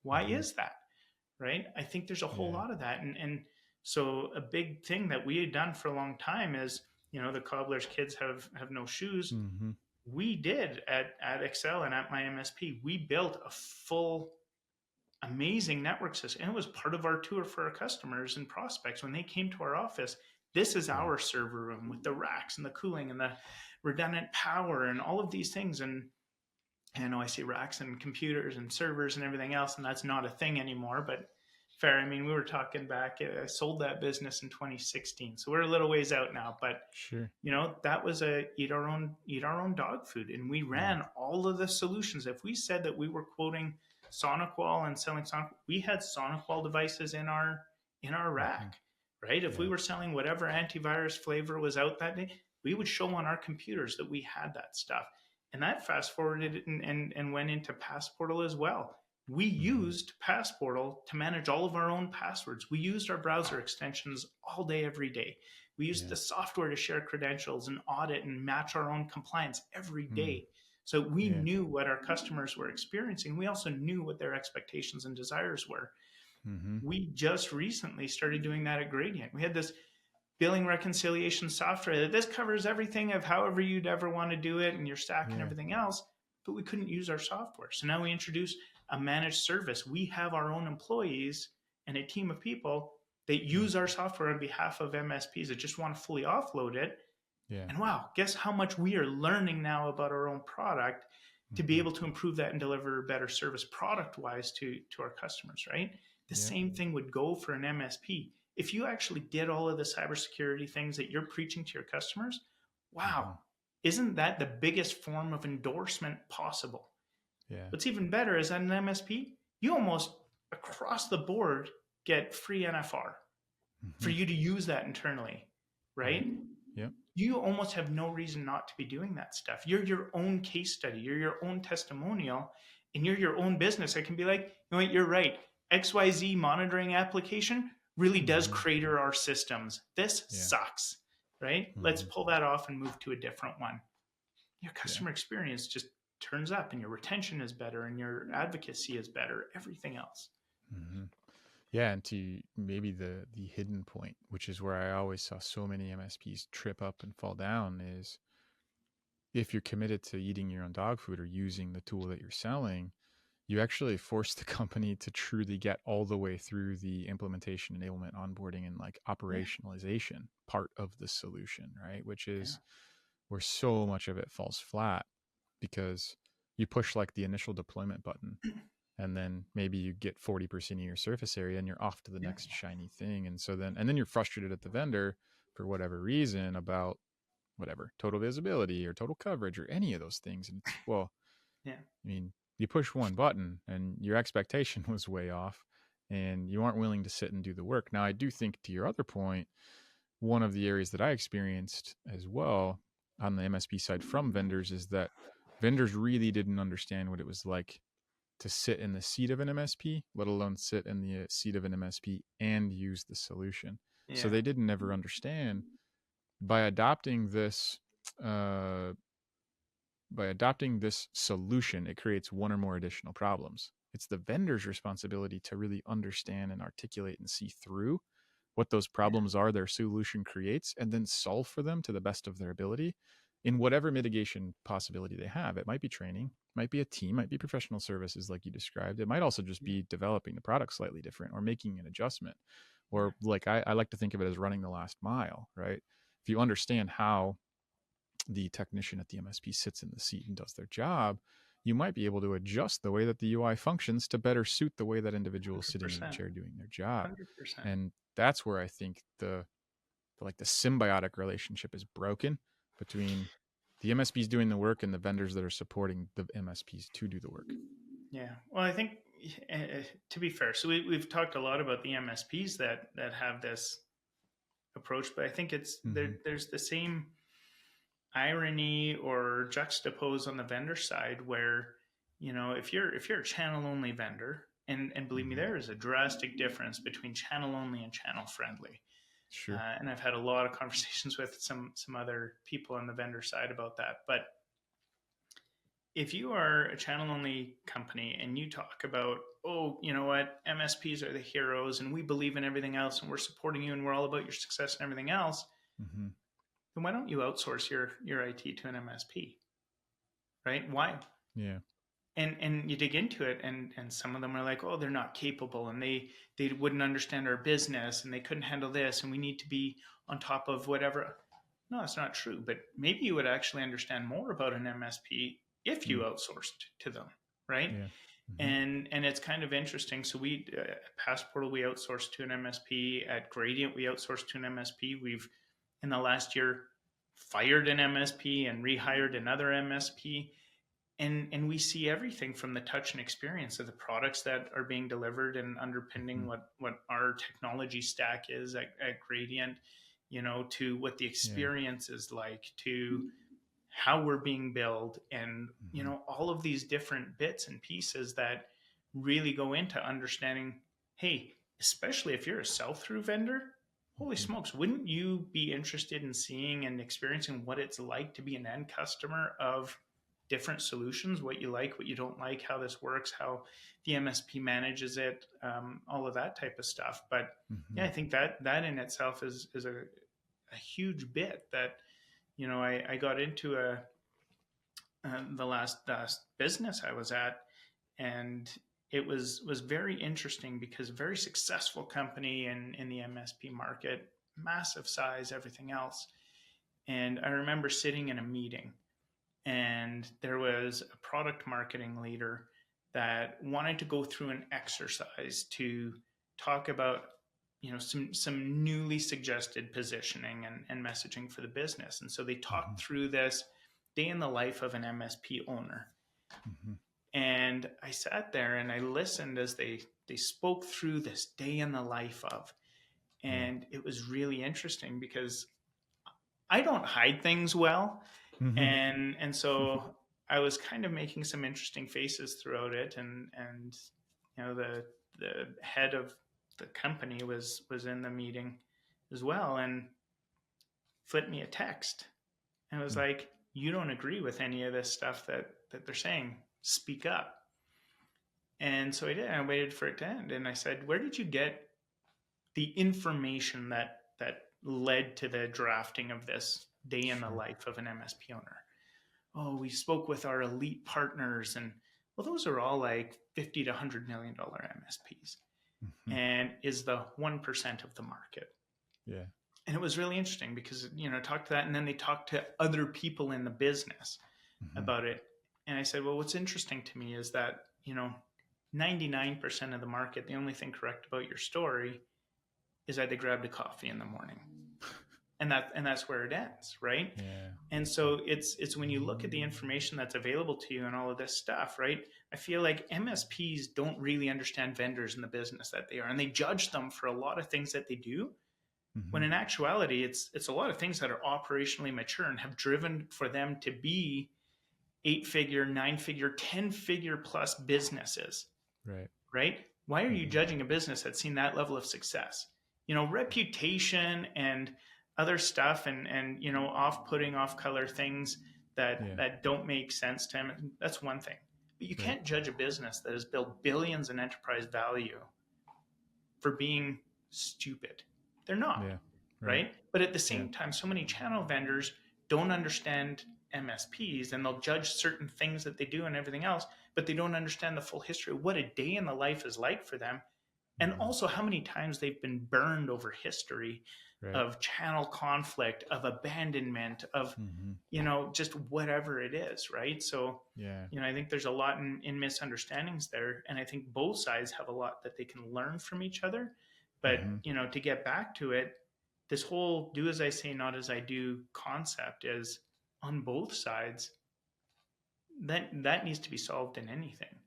Why is that? Right? I think there's a whole lot of that. And so a big thing that we had done for a long time is, the cobbler's kids have no shoes. We did at Excel and at my MSP, we built a full amazing network system. And it was part of our tour for our customers and prospects. When they came to our office, this is our server room with the racks and the cooling and the redundant power and all of these things. And I know I see racks and computers and servers and everything else, and that's not a thing anymore, but fair. I mean, we were talking back, I sold that business in 2016. So we're a little ways out now, but that was a eat our own dog food. And we ran all of the solutions. If we said that we were quoting SonicWall and selling Sonic, we had SonicWall devices in our rack, right? If we were selling whatever antivirus flavor was out that day, we would show on our computers that we had that stuff. And that fast forwarded and went into Passportal as well. We used Passportal to manage all of our own passwords. We used our browser extensions all day, every day. We used the software to share credentials and audit and match our own compliance every day. So we knew what our customers were experiencing. We also knew what their expectations and desires were. We just recently started doing that at Gradient. We had this billing reconciliation software that this covers everything of however you'd ever want to do it and your stack and everything else, but we couldn't use our software. So now we introduced a managed service. We have our own employees and a team of people that use our software on behalf of MSPs that just want to fully offload it. And wow, guess how much we are learning now about our own product to be able to improve that and deliver better service product-wise to our customers, right? The same thing would go for an MSP. If you actually did all of the cybersecurity things that you're preaching to your customers, wow, isn't that the biggest form of endorsement possible? What's even better is that an MSP, you almost across the board get free NFR for you to use that internally, right? You almost have no reason not to be doing that stuff. You're your own case study. You're your own testimonial. and you're your own business, I can be like, you know what, you're right. XYZ monitoring application really does Mm-hmm. crater our systems. This Yeah. sucks, right? Let's Mm-hmm. pull that off and move to a different one. Your Yeah. customer experience just turns up, and your retention is better, and your advocacy is better, everything else. Mm-hmm. Yeah, and to maybe the hidden point, which is where I always saw so many MSPs trip up and fall down, is if you're committed to eating your own dog food or using the tool that you're selling, you actually force the company to truly get all the way through the implementation, enablement, onboarding, and like Yeah, operationalization part of the solution, right? Which yeah, is where so much of it falls flat because you push like the initial deployment button and then maybe you get 40% of your surface area and you're off to the yeah, next shiny thing. And then you're frustrated at the vendor for whatever reason about whatever total visibility or total coverage or any of those things. And it's, well, yeah, I mean, you push one button and your expectation was way off and you aren't willing to sit and do the work. Now, I do think to your other point, one of the areas that I experienced as well on the MSP side from vendors is that vendors really didn't understand what it was like to sit in the seat of an MSP, let alone sit in the seat of an MSP and use the solution. So yeah, they didn't ever understand by adopting this uh, by adopting this solution, it creates one or more additional problems. It's the vendor's responsibility to really understand and articulate and see through what those yeah, problems are their solution creates and then solve for them to the best of their ability in whatever mitigation possibility they have. It might be training, might be a team, might be professional services like you described. It might also just yeah, be developing the product slightly different or making an adjustment. yeah, Or like I like to think of it as running the last mile, right? If you understand how the technician at the MSP sits in the seat and does their job, you might be able to adjust the way that the UI functions to better suit the way that individual is sitting in the 100%, chair doing their job. 100%. And that's where I think the symbiotic relationship is broken between the MSPs doing the work and the vendors that are supporting the MSPs to do the work. Yeah. Well, I think to be fair, so we've talked a lot about the MSPs that have this approach, but I think it's Mm-hmm. there's the same irony or juxtapose on the vendor side where, if you're a channel only vendor, and believe me, Mm-hmm. there is a drastic difference between channel only and channel friendly. Sure. And I've had a lot of conversations with some other people on the vendor side about that. But if you are a channel only company and you talk about, oh, you know what, MSPs are the heroes and we believe in everything else and we're supporting you and we're all about your success and everything else, Mm-hmm. then why don't you outsource your IT to an MSP, right? Why? Yeah. And you dig into it, and some of them are like, oh, they're not capable, and they wouldn't understand our business, and they couldn't handle this, and we need to be on top of whatever. No, that's not true. But maybe you would actually understand more about an MSP if you Mm. outsourced to them, right? Yeah. Mm-hmm. And it's kind of interesting. So we at Passportal, we outsourced to an MSP. At Gradient, we outsourced to an MSP. We've in the last year fired an MSP and rehired another MSP, and we see everything from the touch and experience of the products that are being delivered and underpinning Mm-hmm. what our technology stack is at Gradient, to what the Yeah. experience is like, to how we're being billed, and Mm-hmm. all of these different bits and pieces that really go into understanding, hey, especially if you're a sell-through vendor, holy Mm-hmm. smokes, wouldn't you be interested in seeing and experiencing what it's like to be an end customer of different solutions, what you like, what you don't like, how this works, how the MSP manages it, all of that type of stuff. But Mm-hmm. yeah, I think that in itself is a huge bit that I got into the last business I was at, and it was very interesting because a very successful company in the MSP market, massive size, everything else. And I remember sitting in a meeting, and there was a product marketing leader that wanted to go through an exercise to talk about some newly suggested positioning and messaging for the business. And so they Mm-hmm. talked through this day in the life of an MSP owner. Mm-hmm. And I sat there and I listened as they spoke through this day in the life of. Yeah. And it was really interesting because I don't hide things well. Mm-hmm. And so I was kind of making some interesting faces throughout it, and the head of the company was in the meeting as well, and flipped me a text, and was like, "You don't agree with any of this stuff that they're saying. Speak up." And so I did. I waited for it to end, and I said, "Where did you get the information that led to the drafting of this day in the life of an MSP owner?" "Oh, we spoke with our elite partners," and well, those are all like $50 to $100 million MSPs, and is the 1% of the market. Yeah. And it was really interesting because, talked to that, and then they talked to other people in the business about it. And I said, well, what's interesting to me is that, 99% of the market, the only thing correct about your story is that they grabbed a coffee in the morning. And that's where it ends, right? Yeah. And so it's when you look at the information that's available to you and all of this stuff, right? I feel like MSPs don't really understand vendors in the business that they are, and they judge them for a lot of things that they do. When in actuality, it's a lot of things that are operationally mature and have driven for them to be 8-figure, 9-figure, 10-figure plus businesses. Right? Why are you judging a business that's seen that level of success? Reputation and other stuff and off-putting, off-color things that don't make sense to him. That's one thing. But you can't judge a business that has built billions in enterprise value for being stupid. They're not, right? But at the same time, so many channel vendors don't understand MSPs, and they'll judge certain things that they do and everything else, but they don't understand the full history of what a day in the life is like for them, and also how many times they've been burned over history of channel conflict, of abandonment, of just whatever it is, right? So I think there's a lot in misunderstandings there, and I think both sides have a lot that they can learn from each other. But to get back to it, this whole "do as I say, not as I do" concept is on both sides. That needs to be solved in anything.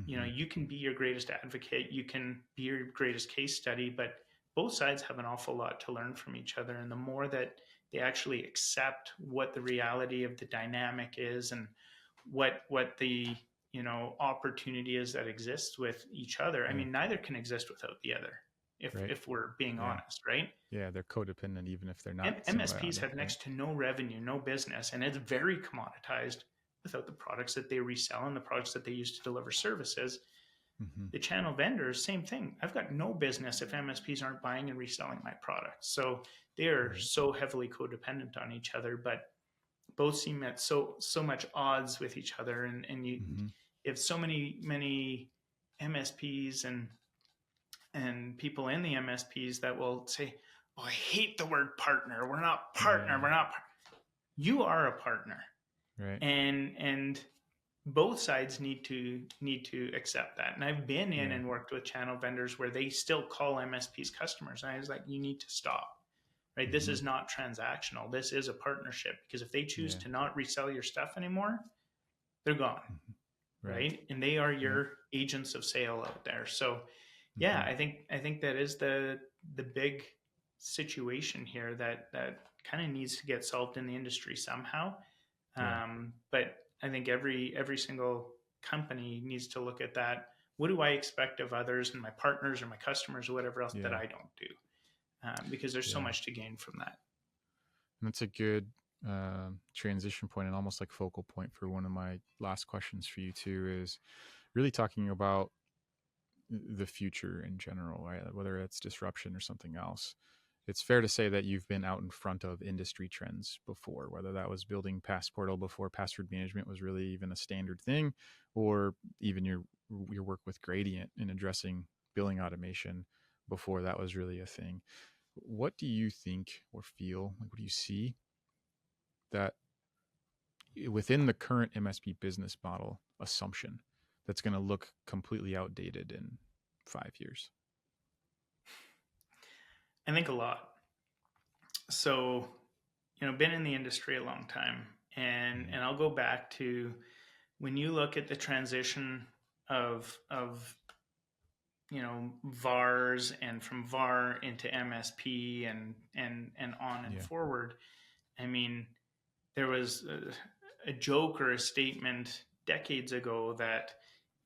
You can be your greatest advocate, you can be your greatest case study, but both sides have an awful lot to learn from each other. And the more that they actually accept what the reality of the dynamic is and what the opportunity is that exists with each other. I mean, neither can exist without the other. If we're being honest, right? Yeah, they're codependent even if they're not. MSPs have next to no revenue, no business, and it's very commoditized without the products that they resell and the products that they use to deliver services. The channel vendors, same thing. I've got no business if MSPs aren't buying and reselling my products. So they are so heavily codependent on each other, but both seem at so much odds with each other. And you have so many MSPs and people in the MSPs that will say, "Oh, I hate the word partner. We're not partner. We're not." You are a partner, right? And both sides need to accept that. And I've been in and worked with channel vendors where they still call MSPs customers, and I was like, "You need to stop." Right? This is not transactional. This is a partnership, because if they choose to not resell your stuff anymore, they're gone, right? And they are your agents of sale out there. So. Yeah, I think that is the big situation here that kind of needs to get solved in the industry somehow. But I think every single company needs to look at that. What do I expect of others and my partners or my customers or whatever else that I don't do? Because there's so much to gain from that. And that's a good transition point and almost like focal point for one of my last questions for you too, is really talking about the future in general, right? Whether it's disruption or something else. It's fair to say that you've been out in front of industry trends before, whether that was building Passportal before password management was really even a standard thing, or even your work with Gradient in addressing billing automation before that was really a thing. What do you think or feel, like what do you see that within the current MSP business model assumption that's going to look completely outdated in 5 years? I think a lot. So, been in the industry a long time, and I'll go back to when you look at the transition of VARs and from VAR into MSP and on and forward. I mean, there was a joke or a statement decades ago that,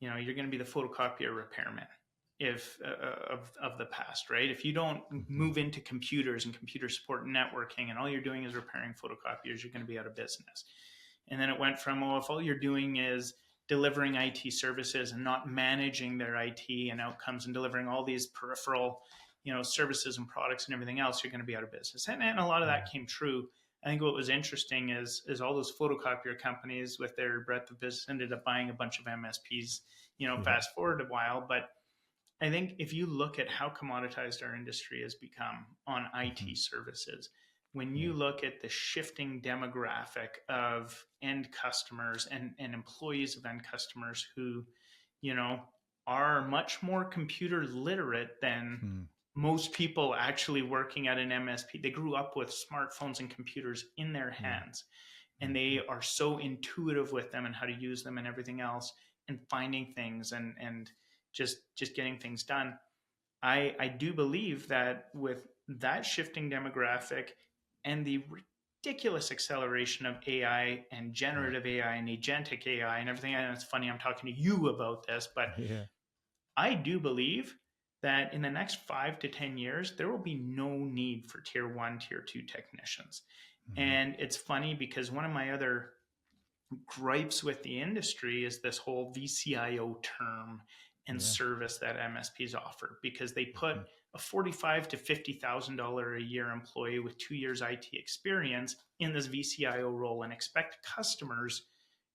you're going to be the photocopier repairman if of the past, right? If you don't Mm-hmm. move into computers and computer support and networking and all you're doing is repairing photocopiers, you're going to be out of business. And then it went from, oh, if all you're doing is delivering IT services and not managing their IT and outcomes and delivering all these peripheral, services and products and everything else, you're going to be out of business. And a lot of that came true. I think what was interesting is all those photocopier companies with their breadth of business ended up buying a bunch of MSPs, fast forward a while. But I think if you look at how commoditized our industry has become on IT services, when you look at the shifting demographic of end customers and employees of end customers who, you know, are much more computer literate than most people actually working at an MSP. They grew up with smartphones and computers in their hands, and they are so intuitive with them and how to use them and everything else, and finding things and just getting things done. I do believe that with that shifting demographic and the ridiculous acceleration of AI and generative AI and agentic AI and everything, and it's funny I'm talking to you about this, but Yeah. I do believe that in the next 5 to 10 years, there will be no need for tier one, tier two technicians. And it's funny because one of my other gripes with the industry is this whole VCIO term and service that MSPs offer, because they put a $45,000 to $50,000 a year employee with 2 years IT experience in this VCIO role and expect customers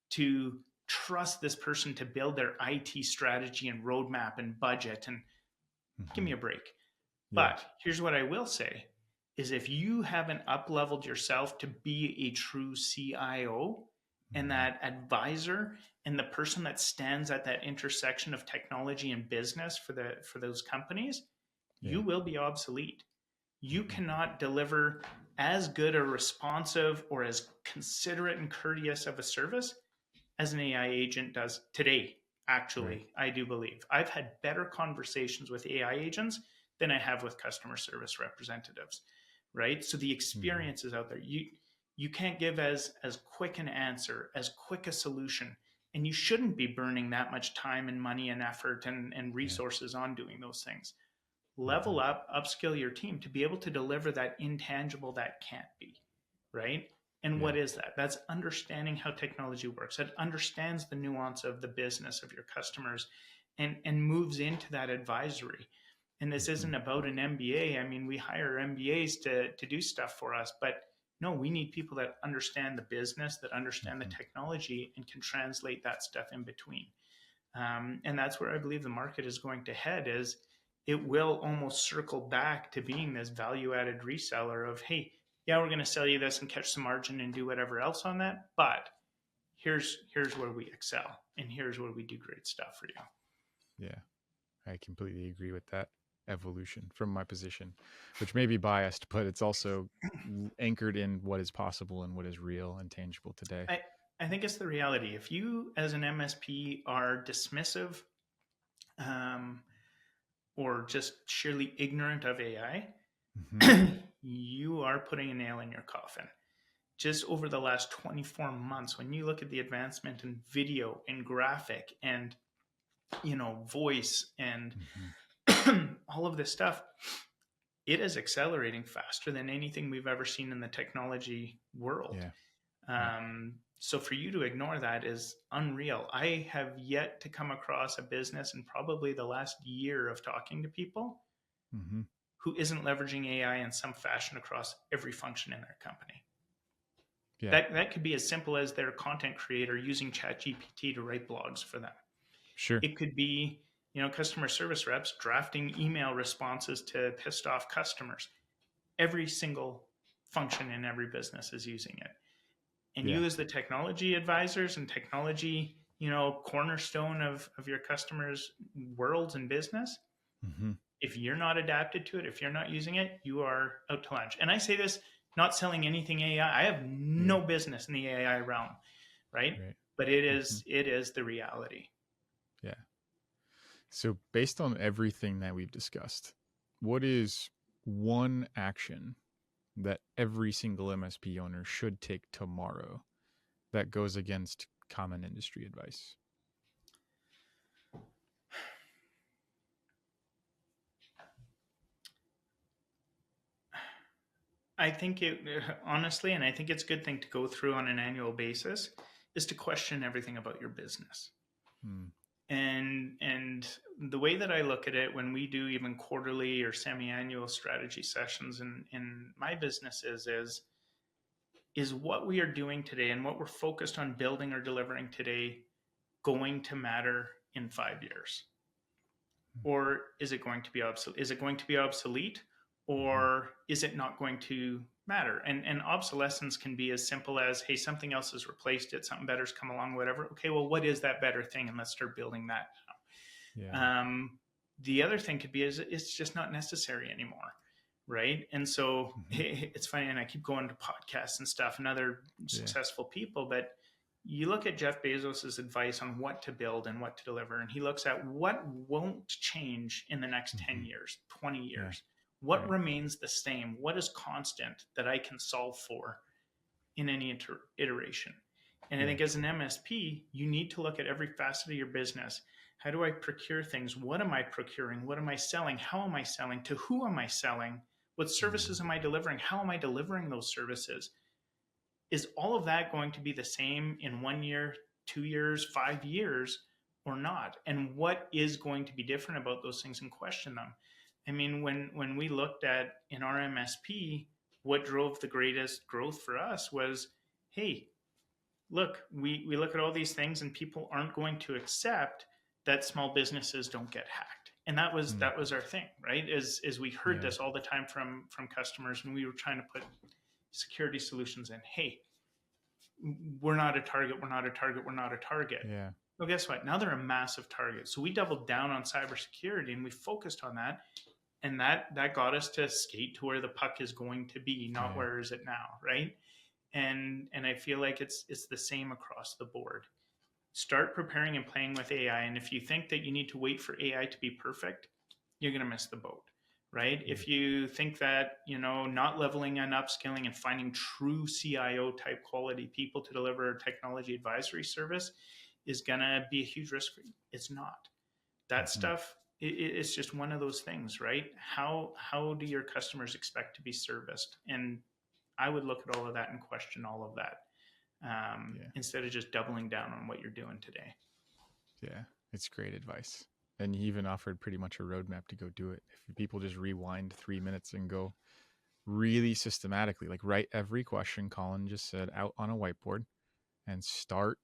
to trust this person to build their IT strategy and roadmap and budget. And give me a break. But here's what I will say is if you haven't up-leveled yourself to be a true CIO and that advisor and the person that stands at that intersection of technology and business for those companies, you will be obsolete. You cannot deliver as good or responsive or as considerate and courteous of a service as an AI agent does today. Actually, I do believe I've had better conversations with AI agents than I have with customer service representatives, right? So the experience is out there. You can't give as quick an answer, as quick a solution, and you shouldn't be burning that much time and money and effort and resources on doing those things. Level up, upskill your team to be able to deliver that intangible that can't be, right? And what is that? That's understanding how technology works. That understands the nuance of the business of your customers and moves into that advisory. And this isn't about an MBA. I mean, we hire MBAs to do stuff for us, but no, we need people that understand the business, that understand the technology, and can translate that stuff in between. And that's where I believe the market is going to head. Is it will almost circle back to being this value-added reseller of, hey, yeah, we're going to sell you this and catch some margin and do whatever else on that, but here's where we excel, and here's where we do great stuff for you. Yeah, I completely agree with that evolution from my position, which may be biased, but it's also anchored in what is possible and what is real and tangible today. I think it's the reality. If you, as an MSP, are dismissive or just sheerly ignorant of AI, you are putting a nail in your coffin. Just over the last 24 months, when you look at the advancement in video and graphic and, voice and all of this stuff, it is accelerating faster than anything we've ever seen in the technology world. So for you to ignore that is unreal. I have yet to come across a business in probably the last year of talking to people who isn't leveraging AI in some fashion across every function in their company. That could be as simple as their content creator using ChatGPT to write blogs for them. Sure. It could be, customer service reps drafting email responses to pissed off customers. Every single function in every business is using it. And you as the technology advisors and technology, cornerstone of your customers' worlds and business, if you're not adapted to it, if you're not using it, you are out to lunch. And I say this not selling anything AI. I have no business in the AI realm, right? But it is the reality. Yeah. So based on everything that we've discussed, what is one action that every single MSP owner should take tomorrow that goes against common industry advice? I think it honestly, and I think it's a good thing to go through on an annual basis, is to question everything about your business. Hmm. And the way that I look at it when we do even quarterly or semi-annual strategy sessions in my businesses is what we are doing today and what we're focused on building or delivering today going to matter in 5 years? Or is it going to be obsolete? Is it going to be obsolete, or is it not going to matter? And obsolescence can be as simple as, hey, something else has replaced it, something better's come along, whatever. Okay, well, what is that better thing? And let's start building that Yeah. now. The other thing could be is it's just not necessary anymore, right? And so it's funny, and I keep going to podcasts and stuff and other successful people, but you look at Jeff Bezos's advice on what to build and what to deliver, and he looks at what won't change in the next 10 years, 20 years. What remains the same? What is constant that I can solve for in any iteration? And I think as an MSP, you need to look at every facet of your business. How do I procure things? What am I procuring? What am I selling? How am I selling? To who am I selling? What services am I delivering? How am I delivering those services? Is all of that going to be the same in 1 year, 2 years, 5 years, or not? And what is going to be different about those things, and question them? I mean, when we looked at in our MSP, what drove the greatest growth for us was, hey, look, we look at all these things and people aren't going to accept that small businesses don't get hacked. And that was our thing, right? Is we heard this all the time from customers, and we were trying to put security solutions in. Hey, we're not a target, we're not a target, we're not a target. Yeah. Well, guess what? Now they're a massive target. So we doubled down on cybersecurity and we focused on that. And that got us to skate to where the puck is going to be, not where is it now, right? And I feel like it's the same across the board. Start preparing and playing with AI. And if you think that you need to wait for AI to be perfect, you're going to miss the boat, right? If you think that, not leveling and upskilling and finding true CIO type quality people to deliver a technology advisory service is going to be a huge risk for you, it's not. That stuff, it's just one of those things, right? How do your customers expect to be serviced? And I would look at all of that and question all of that instead of just doubling down on what you're doing today. Yeah, it's great advice. And you even offered pretty much a roadmap to go do it. If people just rewind 3 minutes and go really systematically, like write every question Colin just said out on a whiteboard and start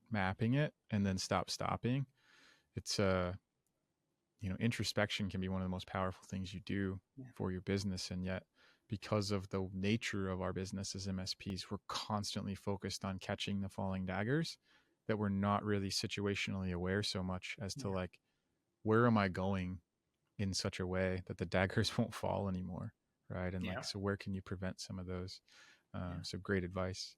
mapping it and then stop stopping. It's introspection can be one of the most powerful things you do for your business. And yet, because of the nature of our business as MSPs, we're constantly focused on catching the falling daggers that we're not really situationally aware so much as to like, where am I going in such a way that the daggers won't fall anymore, right? And like, so where can you prevent some of those? So great advice.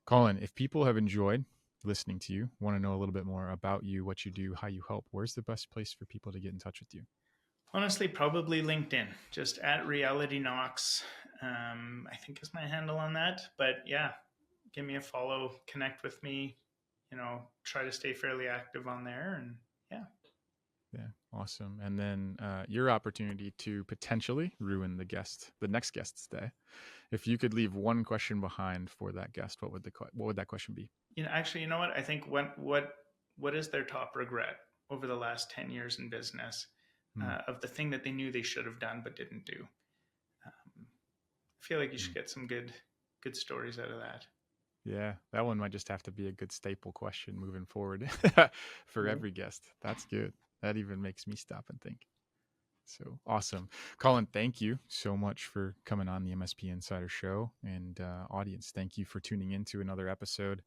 Colin, if people have enjoyed listening to you, want to know a little bit more about you, what you do, how you help, where's the best place for people to get in touch with you? Honestly, probably LinkedIn, just at Reality Knox. I think is my handle on that. But yeah, give me a follow, connect with me, try to stay fairly active on there. And yeah, awesome. And then your opportunity to potentially ruin the next guest's day. If you could leave one question behind for that guest, what would that question be? Actually, you know what? I think what is their top regret over the last 10 years in business of the thing that they knew they should have done but didn't do? I feel like you should get some good stories out of that. Yeah, that one might just have to be a good staple question moving forward for every guest. That's good. That even makes me stop and think. So awesome. Colin, thank you so much for coming on the MSP Insider Show. And audience, thank you for tuning into another episode.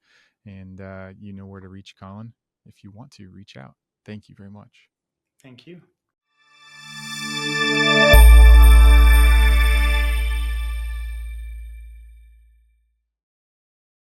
And you know where to reach Colin if you want to reach out. Thank you very much. Thank you.